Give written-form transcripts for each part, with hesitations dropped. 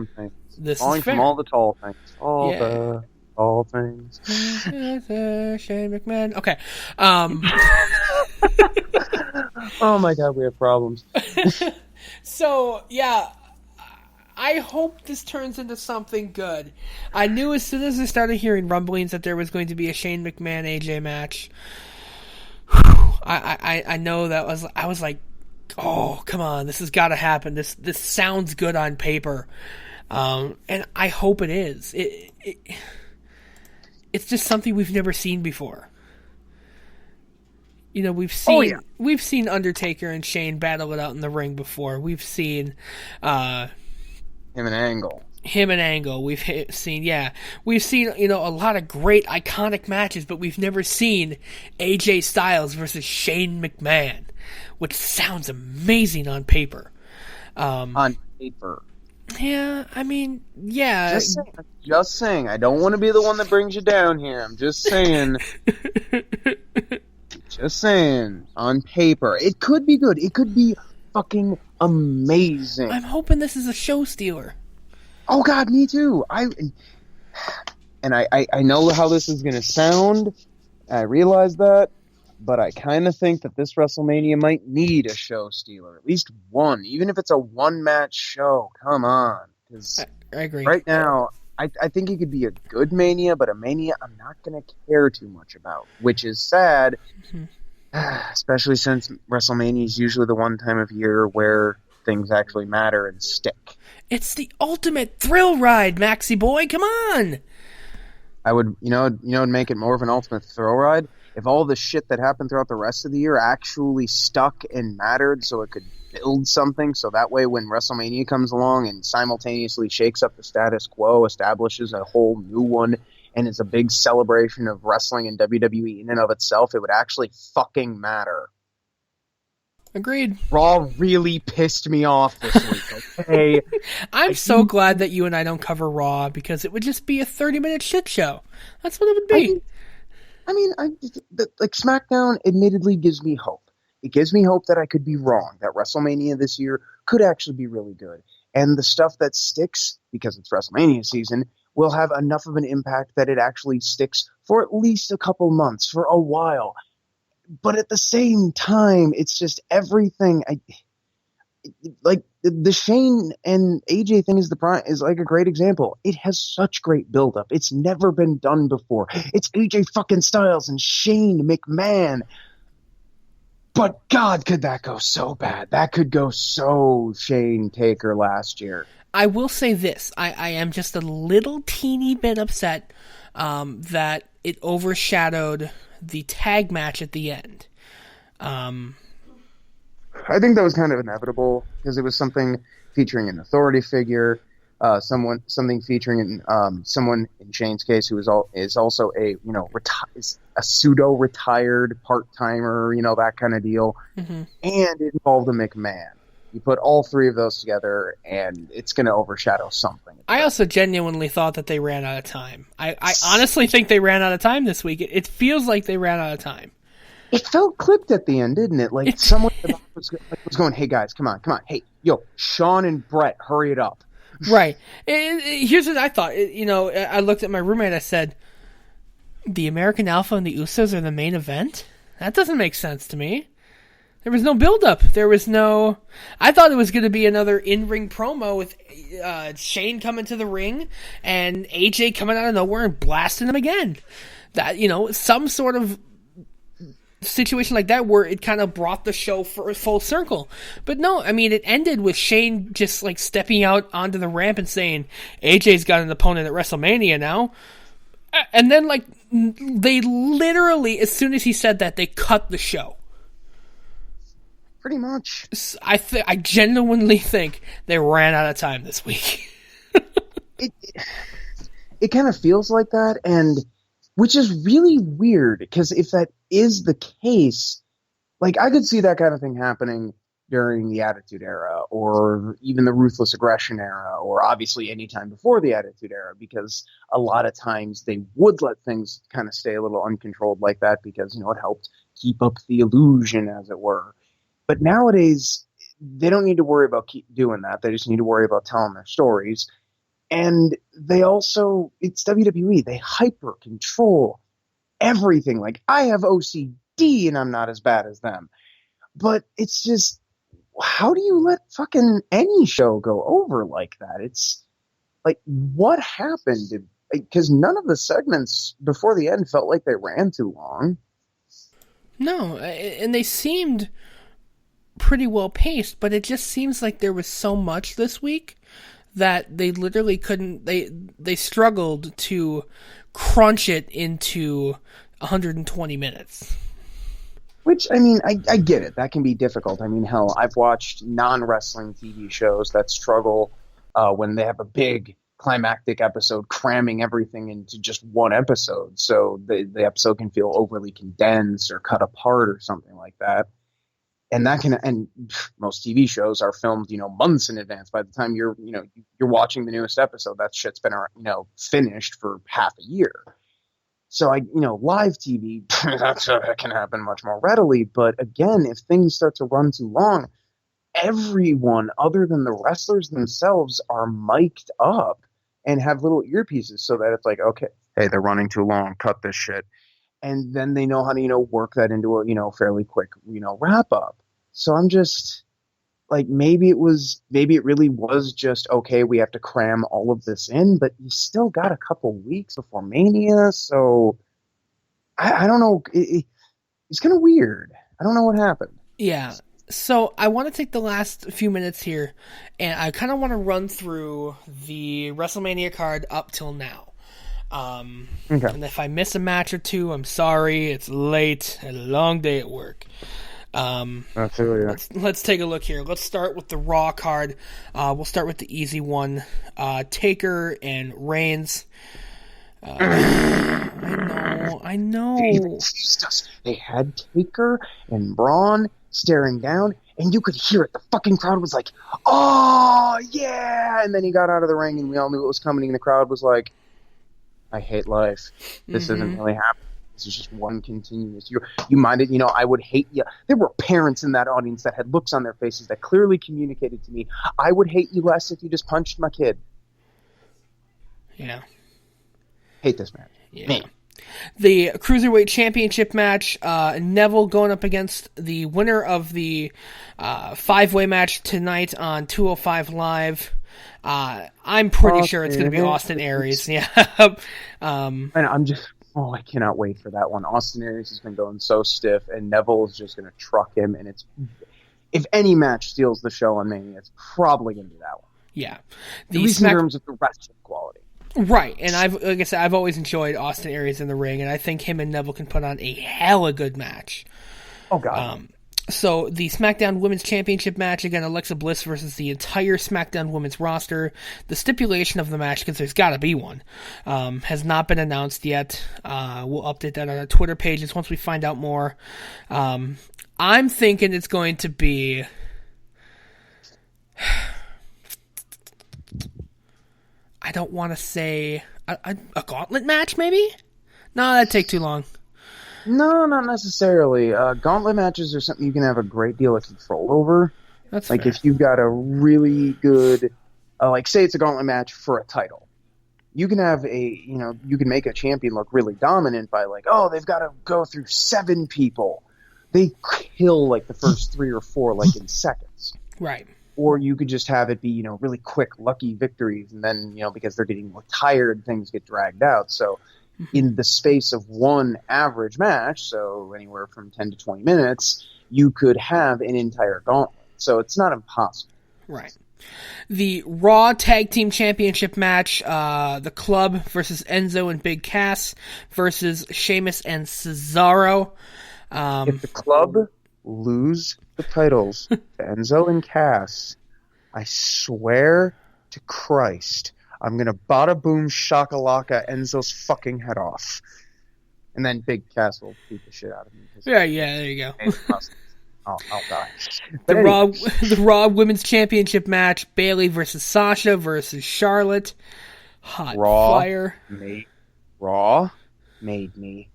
from things. This Falling is fair. from all the tall things. All Yeah. the tall things. Shane McMahon. Okay. Oh my god, we have problems. So, yeah. I hope this turns into something good. I knew as soon as I started hearing rumblings that there was going to be a Shane McMahon AJ match. I know that I was like, oh, come on, this has got to happen. This sounds good on paper, and I hope it is. It's just something we've never seen before. You know, we've seen Undertaker and Shane battle it out in the ring before. We've seen Him and Angle. We've seen a lot of great iconic matches, but we've never seen AJ Styles versus Shane McMahon, which sounds amazing on paper. On paper. Yeah, I mean, yeah. Just saying. I don't want to be the one that brings you down here. I'm just saying. Just saying. On paper. It could be good. It could be fucking amazing. I'm hoping this is a show stealer. Oh god, me too. I know how this is going to sound. I realize that. But I kind of think that this WrestleMania might need a show stealer. At least one. Even if it's a one-match show. Come on. Because I agree. Right now, I think it could be a good Mania, but a Mania I'm not going to care too much about. Which is sad. Mm-hmm. Especially since WrestleMania is usually the one time of year where things actually matter and stick. It's the ultimate thrill ride, Maxie boy. Come on. I would, it'd make it more of an ultimate thrill ride if all the shit that happened throughout the rest of the year actually stuck and mattered, so it could build something. So that way, when WrestleMania comes along and simultaneously shakes up the status quo, establishes a whole new one, and it's a big celebration of wrestling and WWE in and of itself, it would actually fucking matter. Agreed. Raw really pissed me off this week, okay? I'm so glad that you and I don't cover Raw, because it would just be a 30-minute shit show. That's what it would be. Like SmackDown admittedly gives me hope. It gives me hope that I could be wrong, that WrestleMania this year could actually be really good. And the stuff that sticks, because it's WrestleMania season, will have enough of an impact that it actually sticks for at least a couple months, for a while. But at the same time, it's just everything. Like the Shane and AJ thing is like a great example. It has such great buildup. It's never been done before. It's AJ fucking Styles and Shane McMahon. But God, could that go so bad? That could go so Shane Taker last year. I will say this. I am just a little teeny bit upset that it overshadowed the tag match at the end. I think that was kind of inevitable because it was something featuring an authority figure, something featuring someone in Shane's case who is also a a pseudo retired part timer, that kind of deal, and it involved a McMahon. You put all three of those together, and it's going to overshadow something. I also genuinely thought that they ran out of time. I honestly think they ran out of time this week. It feels like they ran out of time. It felt clipped at the end, didn't it? Like someone was going, "Hey guys, come on! Hey, yo, Sean and Brett, hurry it up!" Right. Here's what I thought. I looked at my roommate. I said, "The American Alpha and the Usos are the main event? That doesn't make sense to me." There was no build-up. There was no... I thought it was going to be another in-ring promo with Shane coming to the ring and AJ coming out of nowhere and blasting him again. That, some sort of situation like that where it kind of brought the show for a full circle. But no, it ended with Shane just like stepping out onto the ramp and saying, AJ's got an opponent at WrestleMania now. And then, they literally, as soon as he said that, they cut the show. Pretty much. I genuinely think they ran out of time this week. It kind of feels like that, and which is really weird, because if that is the case, I could see that kind of thing happening during the Attitude Era, or even the Ruthless Aggression Era, or obviously any time before the Attitude Era, because a lot of times they would let things kind of stay a little uncontrolled like that, because, it helped keep up the illusion, as it were. But nowadays, they don't need to worry about keep doing that. They just need to worry about telling their stories. And they also, it's WWE. They hyper control everything. Like, I have OCD and I'm not as bad as them. But it's just, how do you let fucking any show go over like that? It's like, what happened? Because none of the segments before the end felt like they ran too long. No, and they seemed pretty well paced, but it just seems like there was so much this week that they literally couldn't. They struggled to crunch it into 120 minutes. Which, I mean, I get it. That can be difficult. I mean, hell, I've watched non-wrestling TV shows that struggle when they have a big climactic episode cramming everything into just one episode. So the episode can feel overly condensed or cut apart or something like that. And most TV shows are filmed, months in advance. By the time you're watching the newest episode, that shit's been, finished for half a year. So live TV, that can happen much more readily. But again, if things start to run too long, everyone other than the wrestlers themselves are mic'd up and have little earpieces so that it's like, okay, hey, they're running too long, cut this shit. And then they know how to, work that into a, fairly quick, wrap up. So I'm just like, maybe it really was just, okay, we have to cram all of this in, but you still got a couple weeks before Mania. So I don't know. It's kind of weird. I don't know what happened. Yeah. So I want to take the last few minutes here, and I kind of want to run through the WrestleMania card up till now. Okay. And if I miss a match or two, I'm sorry. It's late. I had a long day at work. Absolutely. Yeah. Let's take a look here. Let's start with the Raw card. We'll start with the easy one. Taker and Reigns. I know. They had Taker and Braun staring down, and you could hear it. The fucking crowd was like, "Oh yeah!" And then he got out of the ring, and we all knew it was coming. And the crowd was like, "I hate life. This isn't really happening. This is just one continuous. You minded, I would hate you." There were parents in that audience that had looks on their faces that clearly communicated to me, "I would hate you less if you just punched my kid." Yeah. Hate this match. Yeah. Man. The Cruiserweight Championship match, Neville going up against the winner of the 5-way match tonight on 205 Live. I'm pretty sure it's going to be Austin Aries. Yeah. And I'm just, I cannot wait for that one. Austin Aries has been going so stiff, and Neville is just going to truck him. And if any match steals the show on Mania, it's probably going to be that one. Yeah. At least in terms of the wrestling quality. Right, and like I said, I've always enjoyed Austin Aries in the ring, and I think him and Neville can put on a hella good match. Oh, God. So the SmackDown Women's Championship match, again, Alexa Bliss versus the entire SmackDown Women's roster. The stipulation of the match, because there's got to be one, has not been announced yet. We'll update that on our Twitter pages once we find out more. I'm thinking it's going to be... I don't want to say a gauntlet match, maybe? No, that'd take too long. No, not necessarily. Gauntlet matches are something you can have a great deal of control over. That's like fair. If you've got a really good, say it's a gauntlet match for a title, you can have you can make a champion look really dominant by they've got to go through 7 people. They kill the first 3 or 4 in seconds. Right. Or you could just have it be, really quick, lucky victories, and then, because they're getting more tired, things get dragged out. So in the space of one average match, so anywhere from 10 to 20 minutes, you could have an entire gauntlet. So it's not impossible. Right. The Raw Tag Team Championship match, the Club versus Enzo and Big Cass versus Sheamus and Cesaro. If the Club lose the titles to Enzo and Cass, I swear to Christ, I'm going to bada boom shakalaka Enzo's fucking head off. And then Big Cass will beat the shit out of me. Yeah, there you go. I'll die. The Raw Women's Championship match, Bayley versus Sasha versus Charlotte. Hot fire. Raw made me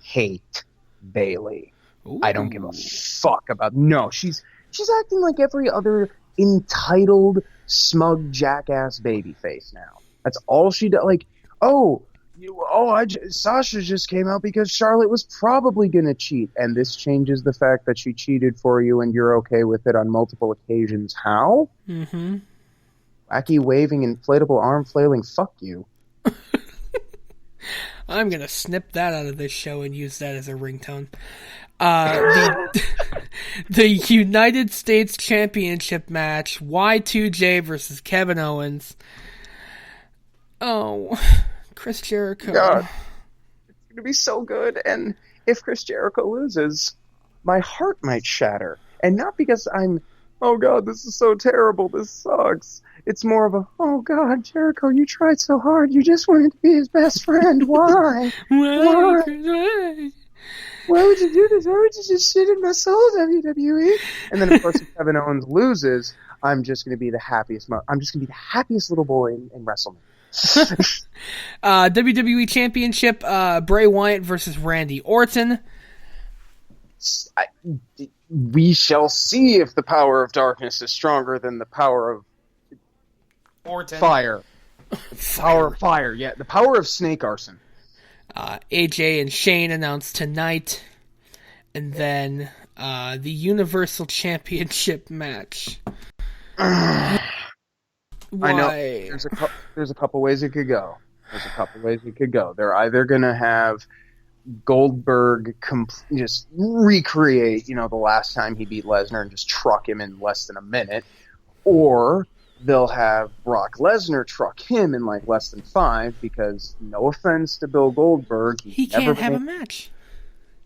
hate Bayley. Ooh. I don't give a fuck about... No, she's acting like every other entitled, smug jackass babyface now. That's all she does. Like, Sasha just came out because Charlotte was probably going to cheat, and this changes the fact that she cheated for you and you're okay with it on multiple occasions. How? Mm-hmm. Wacky waving, inflatable arm flailing, fuck you. I'm going to snip that out of this show and use that as a ringtone. The United States Championship match, Y2J versus Kevin Owens. Oh, Chris Jericho. God, it's going to be so good, and if Chris Jericho loses, my heart might shatter. And not because I'm, oh God, this is so terrible, this sucks. It's more of a, oh God, Jericho, you tried so hard, you just wanted to be his best friend. Why? Why? Why would you do this? Why would you just shit in my soul, WWE? And then, of course, if Kevin Owens loses, I'm just going to be the happiest. I'm just going to be the happiest little boy in WrestleMania. WWE Championship, Bray Wyatt versus Randy Orton. We shall see if the power of darkness is stronger than the power of Orton. Fire. Power of fire, yeah. The power of snake arson. AJ and Shane announced tonight. And then the Universal Championship match. Why? I know there's a couple ways it could go. They're either going to have Goldberg just recreate, the last time he beat Lesnar and just truck him in less than a minute, or they'll have Brock Lesnar truck him in like less than 5 because, no offense to Bill Goldberg, he can't have a match.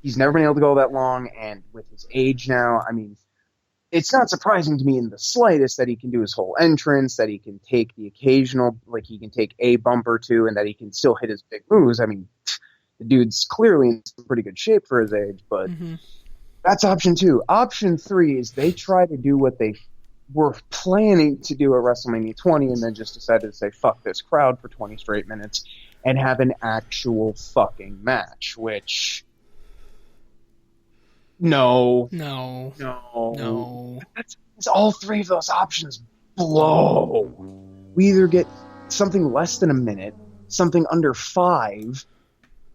He's never been able to go that long, and with his age now, I mean, it's not surprising to me in the slightest that he can do his whole entrance, that he can take the occasional, like he can take a bump or two, and that he can still hit his big moves. I mean, the dude's clearly in pretty good shape for his age, but that's option 2. Option 3 is they try to do what they were planning to do at WrestleMania 20 and then just decided to say, fuck this crowd for 20 straight minutes and have an actual fucking match, which... No. That's all 3 of those options blow. We either get something less than a minute, something under 5,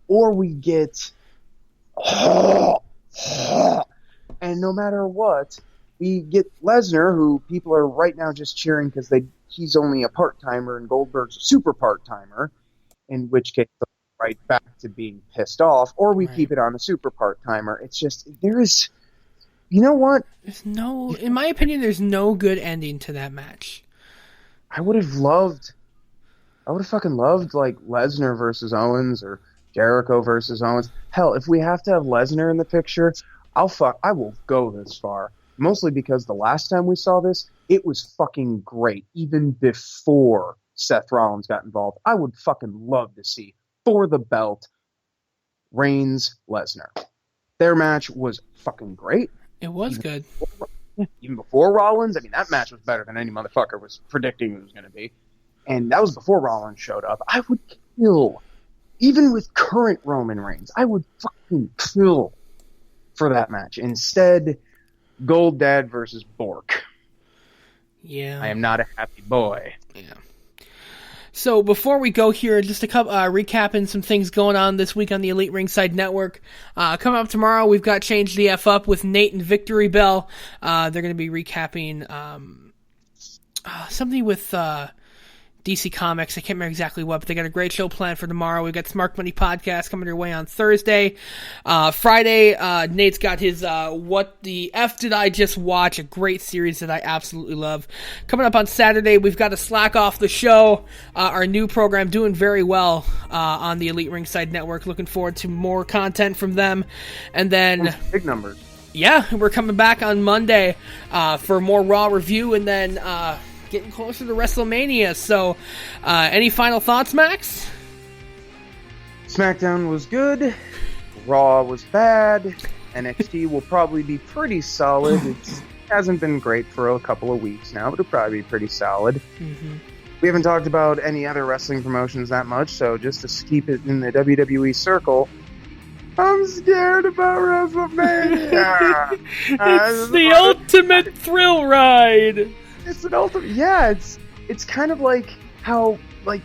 or we get... And no matter what, we get Lesnar, who people are right now just cheering because he's only a part-timer and Goldberg's a super part-timer, in which case right back to being pissed off, or we keep it on a super part-timer. It's just, you know what? In my opinion, there's no good ending to that match. I would have fucking loved, like, Lesnar versus Owens, or Jericho versus Owens. Hell, if we have to have Lesnar in the picture, I will go this far. Mostly because the last time we saw this, it was fucking great, even before Seth Rollins got involved. I would fucking love to see, for the belt, Reigns, Lesnar. Their match was fucking great. It was good. Even before Rollins, I mean, that match was better than any motherfucker was predicting it was going to be. And that was before Rollins showed up. I would kill, even with current Roman Reigns, I would fucking kill for that match. Instead, Gold Dad versus Bork. Yeah. I am not a happy boy. Yeah. So before we go here, just a couple recapping some things going on this week on the Elite Ringside Network. Coming up tomorrow, we've got Change the F Up with Nate and Victory Bell. They're going to be recapping something with DC Comics. I can't remember exactly what, but they got a great show planned for tomorrow. We've got Smart Money Podcast coming your way on Thursday. Friday, Nate's got his What the F Did I Just Watch? A great series that I absolutely love. Coming up on Saturday, we've got a Slack Off the Show, our new program doing very well on the Elite Ringside Network. Looking forward to more content from them. And then... big numbers. Yeah, we're coming back on Monday for more Raw review, and then... getting closer to WrestleMania. So, any final thoughts, Max? SmackDown was good. Raw was bad. NXT will probably be pretty solid. It hasn't been great for a couple of weeks now, but it'll probably be pretty solid. Mm-hmm. We haven't talked about any other wrestling promotions that much, so just to keep it in the WWE circle, I'm scared about WrestleMania. It's the ultimate thrill ride. It's an ultimate. Yeah, it's kind of like how like